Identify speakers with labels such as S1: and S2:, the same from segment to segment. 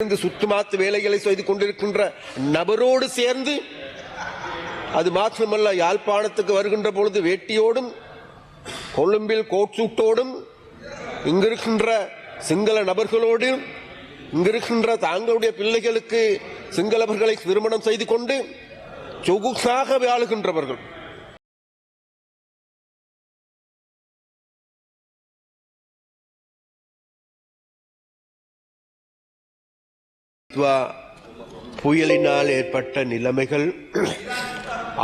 S1: சுத்துமாத்து வேலைகளை செய்து கொண்டிருக்கின்ற நபரோடு சேர்ந்து, அது மாத்திரமல்ல, யாழ்ப்பாணத்துக்கு வருகின்ற பொழுது வேட்டியோடும் கொழும்பில் கோட்சூட்டோடும் இங்கிருக்கின்ற சிங்கள நபர்களோடு இங்கிருக்கின்ற தாங்களுடைய பிள்ளைகளுக்கு சிங்களவர்களை திருமணம் செய்து கொண்டு சொகுசாக வாழுகின்றவர்கள். புயலினால் ஏற்பட்ட நிலைமைகள்,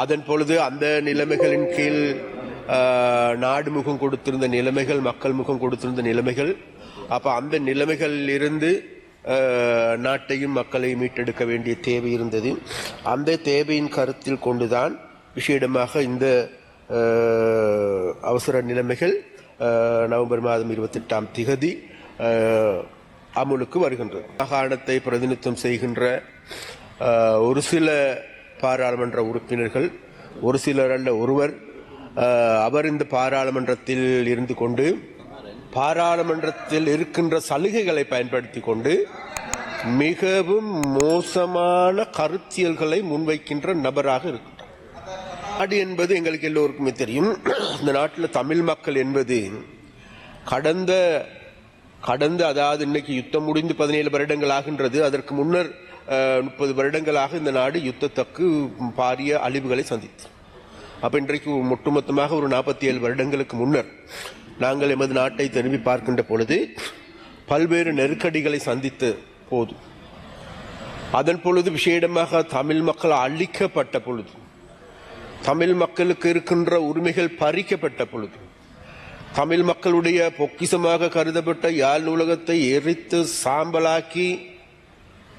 S1: அதன் பொழுது அந்த நிலைமைகளின் கீழ் நாடு முகம் கொடுத்திருந்த நிலைமைகள், மக்கள் முகம் கொடுத்திருந்த நிலைமைகள், அப்ப அந்த நிலைமைகளில் இருந்து நாட்டையும் மக்களையும் மீட்டெடுக்க வேண்டிய தேவை இருந்தது. அந்த தேவையின் கருத்தில் கொண்டுதான் விசேடமாக இந்த அவசர நிலைமைகள் நவம்பர் மாதம் 28ஆம் திகதி அமுலுக்கு வருகின்றது. மாகாணத்தை பிரதிநிதித்துவம் செய்கின்ற ஒரு சில பாராளுமன்ற உறுப்பினர்கள், ஒரு சிலர் அல்ல ஒருவர், அவர் இந்த பாராளுமன்றத்தில் இருந்து கொண்டு பாராளுமன்றத்தில் இருக்கின்ற சலுகைகளை பயன்படுத்தி கொண்டு மிகவும் மோசமான கருத்தியல்களை முன்வைக்கின்ற நபராக இருக்கின்றார். நாடு என்பது எங்களுக்கு எல்லோருக்குமே தெரியும். இந்த நாட்டில் தமிழ் மக்கள் என்பது கடந்த அதாவது இன்னைக்கு யுத்தம் முடிந்து 17 வருடங்கள் ஆகின்றது. அதற்கு முன்னர் 30 வருடங்களாக இந்த நாடு யுத்தத்துக்கு பாரிய அழிவுகளை சந்தித்தது. அப்ப இன்றைக்கு ஒட்டுமொத்தமாக ஒரு 47 வருடங்களுக்கு முன்னர் நாங்கள் எமது நாட்டை திரும்பி பார்க்கின்ற பொழுது பல்வேறு நெருக்கடிகளை சந்தித்த போது, அதன் பொழுது விசேடமாக தமிழ் மக்கள் அழிக்கப்பட்ட பொழுது, தமிழ் மக்களுக்கு இருக்கின்ற உரிமைகள் பறிக்கப்பட்ட பொழுது, தமிழ் மக்களுடைய பொக்கிசமாக கருதப்பட்ட யாழ் நூலகத்தை எரித்து சாம்பலாக்கி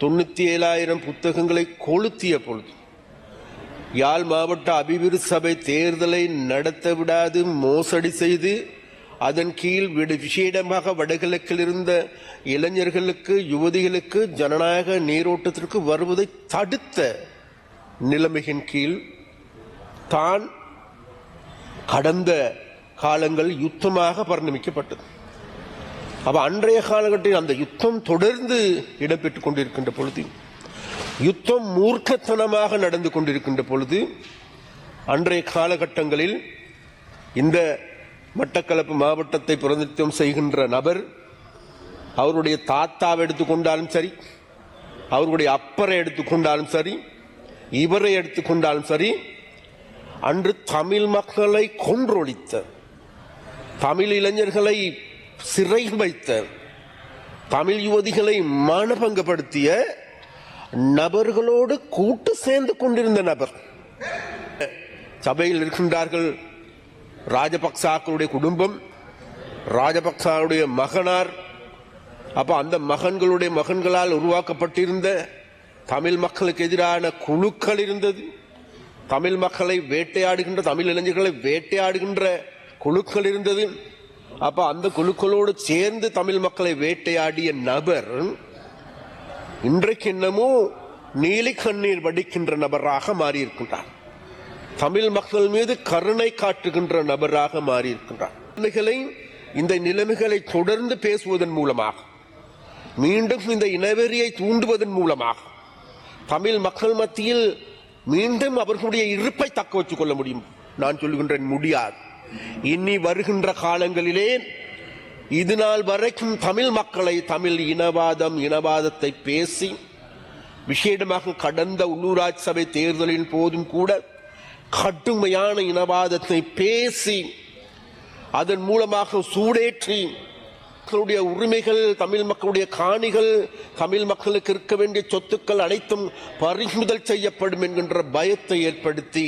S1: 97,000 புத்தகங்களை கொளுத்திய பொழுது, யாழ் மாவட்ட அபிவிருத்தி சபை தேர்தலை நடத்த விடாது மோசடி செய்து அதன் கீழ் விசேடமாக வடகிழக்கில் இருந்த இளைஞர்களுக்கு, யுவதிகளுக்கு ஜனநாயக நீரோட்டத்திற்கு வருவதை தடுத்த நிலைமையின் கீழ் தான் கடந்த காலங்கள் யுத்தமாக பரிணமிக்கப்பட்டது. அப்ப அன்றைய காலகட்டத்தில் அந்த யுத்தம் தொடர்ந்து இடம்பெற்றுக் கொண்டிருக்கின்ற பொழுது, யுத்தம் மூர்க்கத்தனமாக நடந்து கொண்டிருக்கின்ற பொழுது, அன்றைய காலகட்டங்களில் இந்த மட்டக்களப்பு மாவட்டத்தை பிரதிநிதித்துவம் செய்கின்ற நபர் அவருடைய தாத்தாவை எடுத்துக்கொண்டாலும் சரி, அவருடைய அப்பரை எடுத்துக்கொண்டாலும் சரி, இவரை எடுத்துக்கொண்டாலும் சரி, அன்று தமிழ் மக்களை கொன்றொழித்த, தமிழ் இளைஞர்களை சிறை வைத்த, தமிழ் யுவதிகளை மானபங்கப்படுத்திய நபர்களோடு கூட்டு சேர்ந்து கொண்டிருந்த நபர். சபையில் இருக்கின்றார்கள் ராஜபக்சாக்களுடைய குடும்பம், ராஜபக்சாவுடைய மகனார். அப்ப அந்த மகன்களுடைய மகன்களால் உருவாக்கப்பட்டிருந்த தமிழ் மக்களுக்கு எதிரான குழுக்கள் இருந்தது. தமிழ் மக்களை வேட்டையாடுகின்ற, தமிழ் இளைஞர்களை வேட்டையாடுகின்ற குழுக்கள் இருந்தது. அப்ப அந்த குழுக்களோடு சேர்ந்து தமிழ் மக்களை வேட்டையாடிய நபர் இன்றைக்கு என்னமோ நீலி கண்ணீர் வடிக்கின்ற நபராக மாறியிருக்கின்றார். தமிழ் மக்கள் மீது கருணை காட்டுகின்ற நபராக மாறியிருக்கின்றார். இந்த நிலைமைகளை தொடர்ந்து பேசுவதன் மூலமாக, மீண்டும் இந்த இனவெறியை தூண்டுவதன் மூலமாக தமிழ் மக்கள் மத்தியில் மீண்டும் அவர்களுடைய இருப்பை தக்க வச்சுக் கொள்ள முடியும். நான் சொல்லுகின்றேன், முடியாது. இனி வருகின்ற காலங்களிலே இது நாள் வரைக்கும் தமிழ் மக்களை தமிழ் இனவாதத்தை பேசி, விசேடமாக கடந்த உள்ளூராட்சி சபை தேர்தலின் போதும் கூட கடுமையான இனவாதத்தை பேசி அதன் மூலமாக சூடேற்றி மக்களுடைய உரிமைகள், தமிழ் மக்களுடைய காணிகள், தமிழ் மக்களுக்கு இருக்க வேண்டிய சொத்துக்கள் அனைத்தும் பறிமுதல் செய்யப்படும் என்கின்ற பயத்தை ஏற்படுத்தி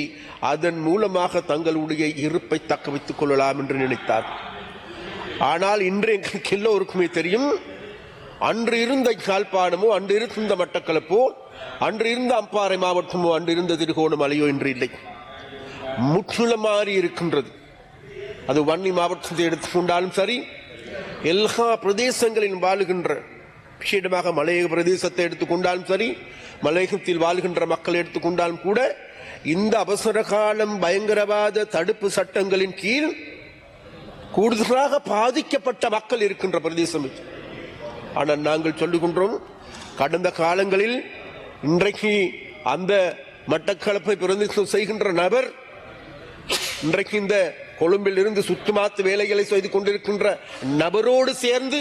S1: அதன் மூலமாக தங்களுடைய இருப்பை தக்க வைத்துக் கொள்ளலாம் என்று நினைத்தார். ஆனால் இன்று எங்களுக்கு எல்லோருக்குமே தெரியும், அன்று இருந்த யாழ்ப்பாணமோ, அன்று இருந்த மட்டக்களப்போ, அன்று இருந்த அம்பாறை மாவட்டமோ, அன்று இருந்த திருகோணமலையோ இன்று இல்லை. முற்றிலும் மாறி இருக்கின்றது. அது வன்னி மாவட்டத்தை எடுத்துக்கொண்டாலும் சரி, எல்லா பிரதேசங்களில் வாழுகின்ற, விசேடமாக மலையக பிரதேசத்தை எடுத்துக்கொண்டாலும் சரி, மலையகத்தில் வாழ்கின்ற மக்களை எடுத்துக்கொண்டாலும் கூட, இந்த அவசர காலம் பயங்கரவாத தடுப்பு சட்டங்களின் கீழ் கூடுதலாக பாதிக்கப்பட்ட மக்கள் இருக்கின்ற பிரதேசம். ஆனால் நாங்கள் சொல்லுகின்றோம், கடந்த காலங்களில் இன்றைக்கு அந்த மட்டக்களப்பை பிரதிநிதித்துவம் செய்கின்ற நபர் இன்றைக்கு இந்த கொழும்பில் இருந்து சுத்துமாத்து வேலைகளை செய்து கொண்டிருக்கின்ற நபரோடு சேர்ந்து,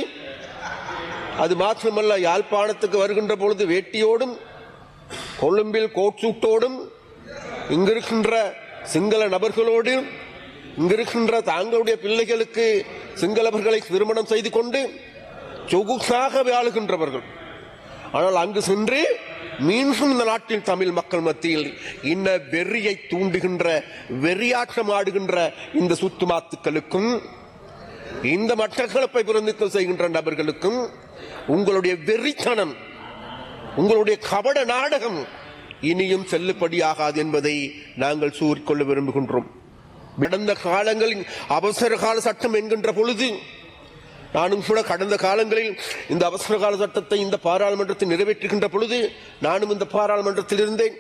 S1: அது மாத்திரமல்ல, யாழ்ப்பாணத்துக்கு வருகின்ற பொழுது வேட்டியோடும் கொழும்பில் கோட் சூட்டோடும் இங்கிருக்கின்ற சிங்கள நபர்களோடு இங்கிருக்கின்ற தாங்களுடைய பிள்ளைகளுக்கு சிங்களவர்களை திருமணம் செய்து கொண்டு சொகுசாக வாழுகின்றவர்கள். ஆனால் அங்கு சென்று மீண்டும் இந்த நாட்டில் தமிழ் மக்கள் மத்தியில் இன்ன வெறியை தூண்டுகின்ற, வெறியாட்டம் ஆடுகின்ற இந்த சுத்துமாத்துக்களுக்கும் இந்த மட்டக்களப்பை பிரதிநிதித்துவம் செய்கின்ற நபர்களுக்கும் உங்களுடைய வெறித்தனம், உங்களுடைய கபட நாடகம் இனியும் செல்லுபடியாகாது என்பதை நாங்கள் கூறிக்கொள்ள விரும்புகின்றோம். கடந்த காலங்களில் அவசர கால சட்டம் என்கின்ற பொழுது நானும் கூட கடந்த காலங்களில் இந்த அவசர கால சட்டத்தை இந்த பாராளுமன்றத்தில் நிறைவேற்றுகின்ற பொழுது நானும் இந்த பாராளுமன்றத்தில் இருந்தேன்.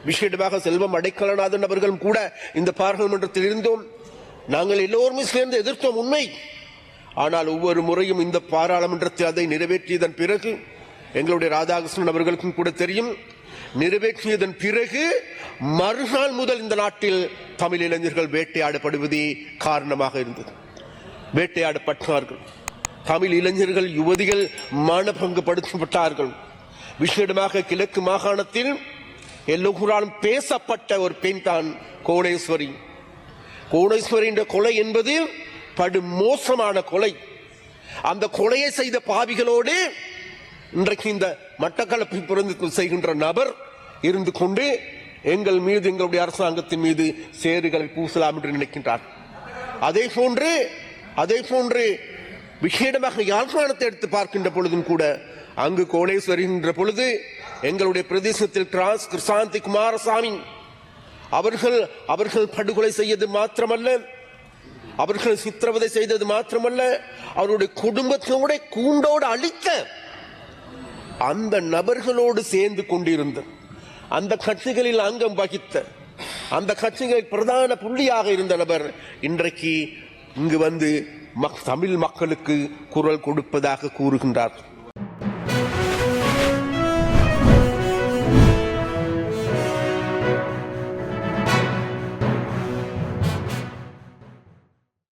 S1: விசேடமாக செல்வம் அடைக்கலநாதன் அவர்களும் கூட இந்த பாராளுமன்றத்தில் இருந்தோம். நாங்கள் எல்லோருமே சேர்ந்து எதிர்த்தோம், உண்மை. ஆனால் ஒவ்வொரு முறையும் இந்த பாராளுமன்றத்தில் அதை நிறைவேற்றியதன் பிறகு எங்களுடைய ராதாகிருஷ்ணன் அவர்களுக்கும் கூட தெரியும், நிறைவேற்றியதன் பிறகு மறுநாள் முதல் இந்த நாட்டில் தமிழ் இளைஞர்கள் வேட்டையாடப்படுவதே காரணமாக இருந்தது. வேட்டையாடப்பட்டார்கள். தமிழ் இளைஞர்கள், யுவதிகள் மானபங்கப்படுத்தப்பட்டார்கள். விசேடமாக கிழக்கு மாகாணத்தில் எல்லோராலும் பேசப்பட்ட ஒரு பெண் தான் கோணேஸ்வரி. கோணேஸ்வரியின் கொலை என்பது படு மோசமான கொலை. அந்த கொலையை செய்த பாவிகளோடு இன்றைக்கு இந்த மட்டக்களப்பை பிரதிநிதித்துவம் செய்கின்ற நபர் இருந்து கொண்டு எங்கள் மீது, எங்களுடைய அரசாங்கத்தின் மீது சேறுகளை பூசலாம் என்று நினைக்கின்றார். அதே போன்று விசேடமாக யாழ்ப்பாணத்தை எடுத்து பார்க்கின்ற பொழுதும் கூட அங்கு கோணேஸ்வரி என்ற பொழுது எங்களுடைய பிரதேசத்தில் கிருசாந்தி குமாரசாமி அவர்கள் படுகொலை செய்தது மாத்திரமல்ல, அவர்கள் சித்திரவதை செய்தது மாத்திரமல்ல, அவருடைய குடும்பத்தோட கூண்டோடு அழித்த அந்த நபர்களோடு சேர்ந்து கொண்டிருந்த, அந்த கட்சிகளில் அங்கம் வகித்த, அந்த கட்சிகளில் பிரதான புள்ளியாக இருந்த நபர் இன்றைக்கு இங்கு வந்து தமிழ் மக்களுக்கு குரல் கொடுப்பதாக கூறுகின்றார்.